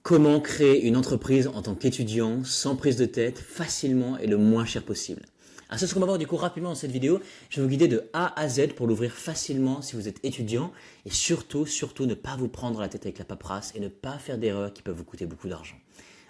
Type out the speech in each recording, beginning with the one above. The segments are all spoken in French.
Comment créer une entreprise en tant qu'étudiant, sans prise de tête, facilement et le moins cher possible. Alors c'est ce qu'on va voir du coup rapidement dans cette vidéo. Je vais vous guider de A à Z pour l'ouvrir facilement si vous êtes étudiant et surtout ne pas vous prendre la tête avec la paperasse et ne pas faire d'erreurs qui peuvent vous coûter beaucoup d'argent.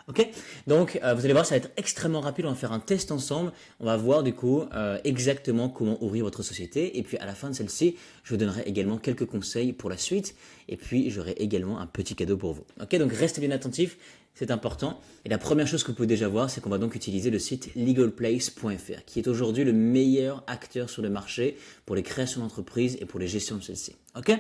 Ok, donc vous allez voir, ça va être extrêmement rapide. On va faire un test ensemble. On va voir du coup exactement comment ouvrir votre société. Et puis à la fin de celle-ci, je vous donnerai également quelques conseils pour la suite. Et puis j'aurai également un petit cadeau pour vous. Ok, donc restez bien attentifs, c'est important. Et la première chose que vous pouvez déjà voir, c'est qu'on va donc utiliser le site legalplace.fr, qui est aujourd'hui le meilleur acteur sur le marché pour les créations d'entreprises et pour les gestions de celles-ci. Ok,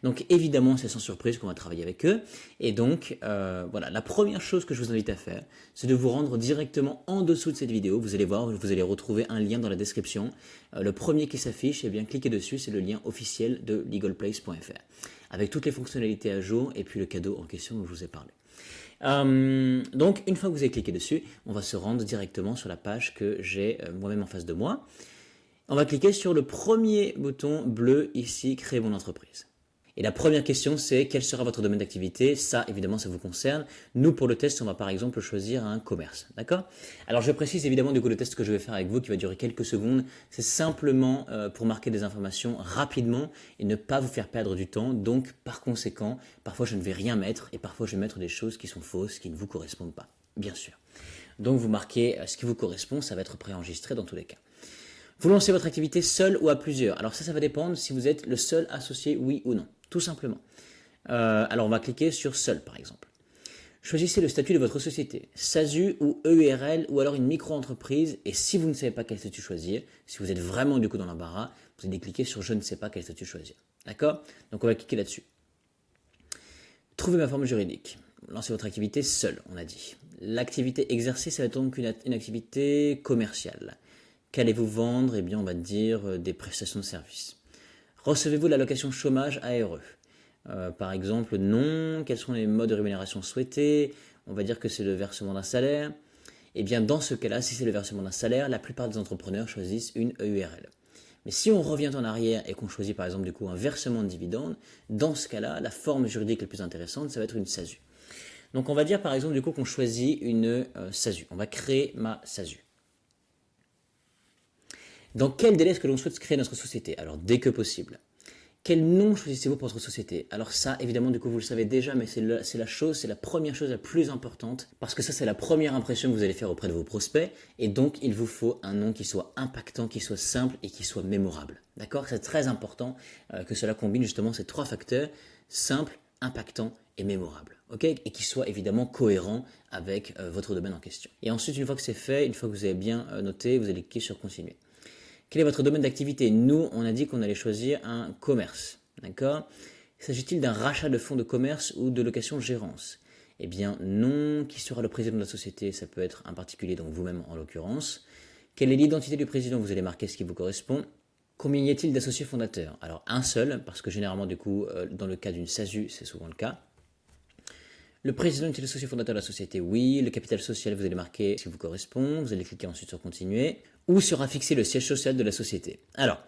donc évidemment, c'est sans surprise qu'on va travailler avec eux. Et donc, voilà, la première chose que je vous invite à faire, c'est de vous rendre directement en dessous de cette vidéo. Vous allez voir, vous allez retrouver un lien dans la description. Le premier qui s'affiche, eh bien, cliquez dessus, c'est le lien officiel de legalplace.fr, avec toutes les fonctionnalités à jour et puis le cadeau en question dont je vous ai parlé. Donc, une fois que vous avez cliqué dessus, on va se rendre directement sur la page que j'ai moi-même en face de moi. On va cliquer sur le premier bouton bleu ici, créer mon entreprise. Et la première question, c'est quel sera votre domaine d'activité? Ça, évidemment, ça vous concerne. Nous, pour le test, on va par exemple choisir un commerce. D'accord? Alors, je précise évidemment du coup le test que je vais faire avec vous, qui va durer quelques secondes. C'est simplement pour marquer des informations rapidement et ne pas vous faire perdre du temps. Donc, par conséquent, parfois je ne vais rien mettre et parfois je vais mettre des choses qui sont fausses, qui ne vous correspondent pas, bien sûr. Donc, vous marquez ce qui vous correspond, ça va être préenregistré dans tous les cas. Vous lancez votre activité seul ou à plusieurs. Alors ça va dépendre si vous êtes le seul associé, oui ou non, tout simplement. Alors on va cliquer sur seul par exemple. Choisissez le statut de votre société, SASU ou EURL ou alors une micro-entreprise. Et si vous ne savez pas quel statut choisir, si vous êtes vraiment du coup dans l'embarras, vous allez cliquer sur je ne sais pas quel statut choisir. D'accord? Donc on va cliquer là-dessus. Trouvez ma forme juridique. Lancez votre activité seul, on a dit. L'activité exercée, ça va être donc une activité commerciale. Qu'allez-vous vendre? Eh bien, on va dire des prestations de services. Recevez-vous l'allocation chômage ARE? Par exemple, non. Quels sont les modes de rémunération souhaités? On va dire que c'est le versement d'un salaire. Eh bien, dans ce cas-là, si c'est le versement d'un salaire, la plupart des entrepreneurs choisissent une EURL. Mais si on revient en arrière et qu'on choisit par exemple du coup un versement de dividendes, dans ce cas-là, la forme juridique la plus intéressante, ça va être une SASU. Donc, on va dire par exemple du coup qu'on choisit une SASU. On va créer ma SASU. Dans quel délai est-ce que l'on souhaite créer notre société? Alors, dès que possible. Quel nom choisissez-vous pour votre société? Alors ça, évidemment, du coup, vous le savez déjà, mais c'est la première chose la plus importante, parce que ça, c'est la première impression que vous allez faire auprès de vos prospects, et donc, il vous faut un nom qui soit impactant, qui soit simple et qui soit mémorable. D'accord? C'est très important que cela combine justement ces trois facteurs, simple, impactant et mémorable. Ok? Et qui soit évidemment cohérent avec votre domaine en question. Et ensuite, une fois que c'est fait, une fois que vous avez bien noté, vous allez cliquer sur continuer. Quel est votre domaine d'activité? Nous, on a dit qu'on allait choisir un commerce. D'accord? S'agit-il d'un rachat de fonds de commerce ou de location-gérance? Eh bien, non. Qui sera le président de la société? Ça peut être un particulier, donc vous-même en l'occurrence. Quelle est l'identité du président? Vous allez marquer ce qui vous correspond. Combien y a-t-il d'associés fondateurs? Alors, un seul, parce que généralement, du coup, dans le cas d'une SASU, c'est souvent le cas. Le président est-il associé fondateur de la société? Oui. Le capital social, vous allez marquer ce qui vous correspond. Vous allez cliquer ensuite sur continuer. Où sera fixé le siège social de la société? Alors,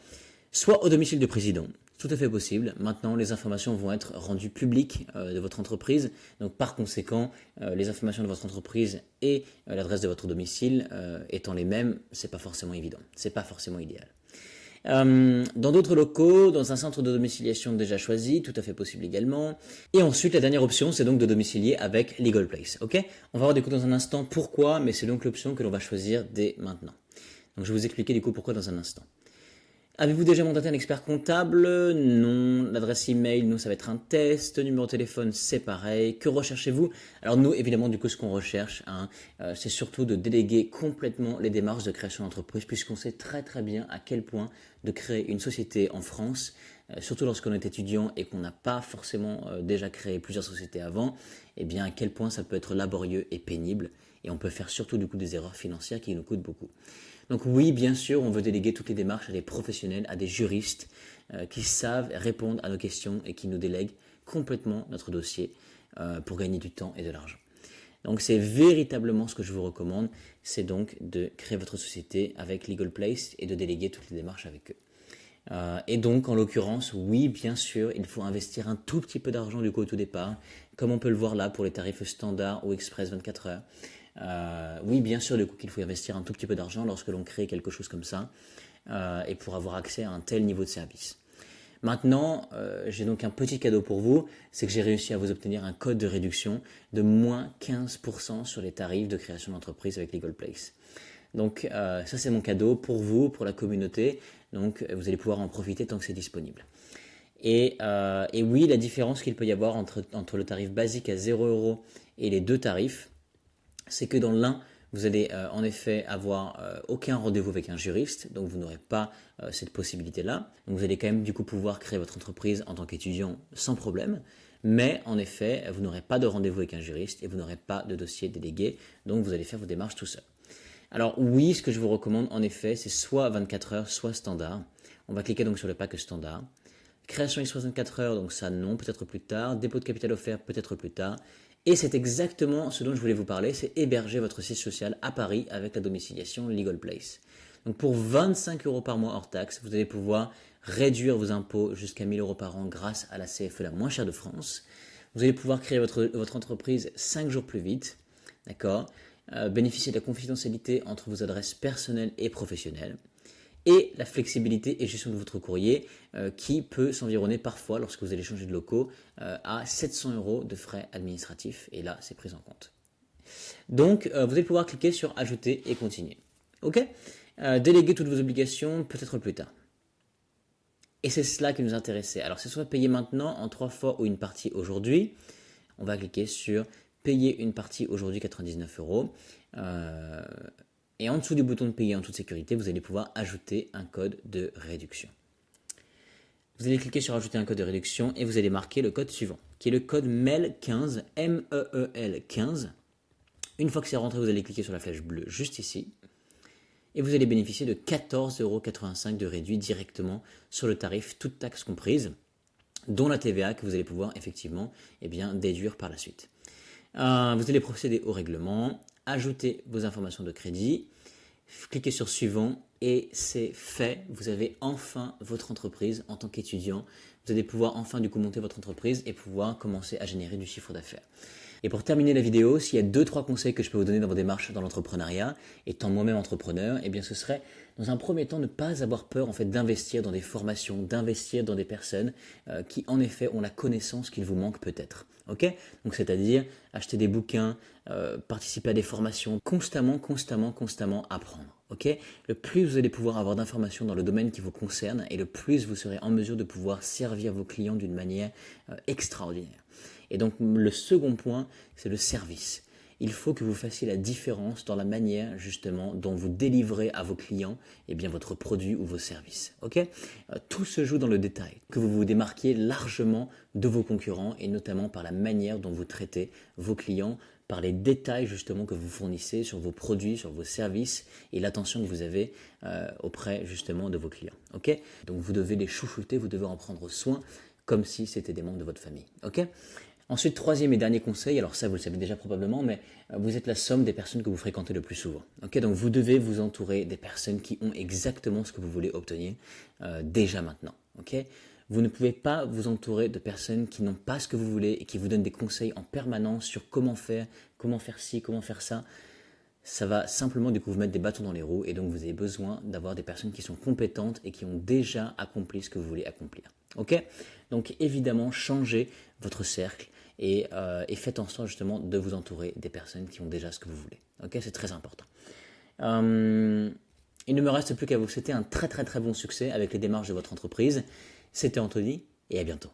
soit au domicile du président, tout à fait possible. Maintenant, les informations vont être rendues publiques de votre entreprise. Donc, par conséquent, les informations de votre entreprise et l'adresse de votre domicile étant les mêmes, c'est pas forcément évident. C'est pas forcément idéal. Dans d'autres locaux, dans un centre de domiciliation déjà choisi, tout à fait possible également. Et ensuite, la dernière option, c'est donc de domicilier avec Legal Place. Ok? On va voir du coup dans un instant pourquoi, mais c'est donc l'option que l'on va choisir dès maintenant. Donc je vais vous expliquer du coup pourquoi dans un instant. Avez-vous déjà mandaté un expert comptable? Non. L'adresse email, nous, ça va être un test. Numéro de téléphone, c'est pareil. Que recherchez-vous? Alors nous, évidemment, du coup, ce qu'on recherche, c'est surtout de déléguer complètement les démarches de création d'entreprise, puisqu'on sait très très bien à quel point de créer une société en France, surtout lorsqu'on est étudiant et qu'on n'a pas forcément déjà créé plusieurs sociétés avant, eh bien à quel point ça peut être laborieux et pénible. Et on peut faire surtout du coup des erreurs financières qui nous coûtent beaucoup. Donc oui, bien sûr, on veut déléguer toutes les démarches à des professionnels, à des juristes qui savent répondre à nos questions et qui nous délèguent complètement notre dossier pour gagner du temps et de l'argent. Donc c'est véritablement ce que je vous recommande, c'est donc de créer votre société avec Legal Place et de déléguer toutes les démarches avec eux. Et donc, en l'occurrence, oui, bien sûr, il faut investir un tout petit peu d'argent du coup au tout départ, comme on peut le voir là pour les tarifs standard ou express 24 heures. Oui, bien sûr, du coup, qu'il faut investir un tout petit peu d'argent lorsque l'on crée quelque chose comme ça, et pour avoir accès à un tel niveau de service. Maintenant, j'ai donc un petit cadeau pour vous, c'est que j'ai réussi à vous obtenir un code de réduction de moins 15% sur les tarifs de création d'entreprise avec Legal Place. Donc ça c'est mon cadeau pour vous, pour la communauté, donc vous allez pouvoir en profiter tant que c'est disponible. Et oui, la différence qu'il peut y avoir entre le tarif basique à 0 € et les deux tarifs, c'est que dans l'un, vous allez en effet avoir aucun rendez-vous avec un juriste, donc vous n'aurez pas cette possibilité-là. Donc vous allez quand même du coup pouvoir créer votre entreprise en tant qu'étudiant sans problème, mais en effet, vous n'aurez pas de rendez-vous avec un juriste et vous n'aurez pas de dossier délégué, donc vous allez faire vos démarches tout seul. Alors oui, ce que je vous recommande en effet, c'est soit 24 heures, soit standard. On va cliquer donc sur le pack standard. Création X 24 heures, donc ça non, peut-être plus tard. Dépôt de capital offert, peut-être plus tard. Et c'est exactement ce dont je voulais vous parler, c'est héberger votre siège social à Paris avec la domiciliation Legal Place. Donc pour 25 € par mois hors taxe, vous allez pouvoir réduire vos impôts jusqu'à 1 000 € par an grâce à la CFE la moins chère de France. Vous allez pouvoir créer votre entreprise 5 jours plus vite, d'accord, bénéficier de la confidentialité entre vos adresses personnelles et professionnelles, et la flexibilité et gestion de votre courrier qui peut s'environner parfois, lorsque vous allez changer de locaux, à 700 € de frais administratifs, et là c'est pris en compte. Donc vous allez pouvoir cliquer sur ajouter et continuer. Ok, déléguer toutes vos obligations peut-être plus tard. Et c'est cela qui nous intéressait. Alors c'est soit payer maintenant en 3 fois ou une partie aujourd'hui. On va cliquer sur payer une partie aujourd'hui 99 €. Et en dessous du bouton de payer en toute sécurité, vous allez pouvoir ajouter un code de réduction. Vous allez cliquer sur ajouter un code de réduction et vous allez marquer le code suivant, qui est le code MEL15, MEEL15. Une fois que c'est rentré, vous allez cliquer sur la flèche bleue juste ici. Et vous allez bénéficier de 14,85 € de réduit directement sur le tarif, toutes taxes comprises, dont la TVA que vous allez pouvoir effectivement déduire par la suite. Vous allez procéder au règlement, ajouter vos informations de crédit, cliquez sur suivant et c'est fait. Vous avez enfin votre entreprise en tant qu'étudiant. Vous allez pouvoir enfin du coup monter votre entreprise et pouvoir commencer à générer du chiffre d'affaires. Et pour terminer la vidéo, s'il y a 2-3 conseils que je peux vous donner dans vos démarches dans l'entrepreneuriat, étant moi-même entrepreneur, eh bien ce serait dans un premier temps ne pas avoir peur en fait d'investir dans des formations, d'investir dans des personnes qui en effet ont la connaissance qu'il vous manque peut-être. Ok, donc c'est-à-dire acheter des bouquins, participer à des formations, constamment apprendre. Ok, le plus vous allez pouvoir avoir d'informations dans le domaine qui vous concerne et le plus vous serez en mesure de pouvoir servir vos clients d'une manière extraordinaire. Et donc le second point, c'est le service. Il faut que vous fassiez la différence dans la manière justement dont vous délivrez à vos clients votre produit ou vos services. Okay, tout se joue dans le détail, que vous vous démarquiez largement de vos concurrents et notamment par la manière dont vous traitez vos clients, par les détails justement que vous fournissez sur vos produits, sur vos services et l'attention que vous avez auprès justement de vos clients. Okay, donc vous devez les chouchouter, vous devez en prendre soin comme si c'était des membres de votre famille. Okay. Ensuite, troisième et dernier conseil, alors ça vous le savez déjà probablement, mais vous êtes la somme des personnes que vous fréquentez le plus souvent. Okay, donc vous devez vous entourer des personnes qui ont exactement ce que vous voulez obtenir déjà maintenant. Okay, vous ne pouvez pas vous entourer de personnes qui n'ont pas ce que vous voulez et qui vous donnent des conseils en permanence sur comment faire ci, comment faire ça. Ça va simplement du coup vous mettre des bâtons dans les roues et donc vous avez besoin d'avoir des personnes qui sont compétentes et qui ont déjà accompli ce que vous voulez accomplir. Ok, donc évidemment changez votre cercle et faites en sorte justement de vous entourer des personnes qui ont déjà ce que vous voulez. Ok, c'est très important. Il ne me reste plus qu'à vous souhaiter un très bon succès avec les démarches de votre entreprise. C'était Anthony et à bientôt.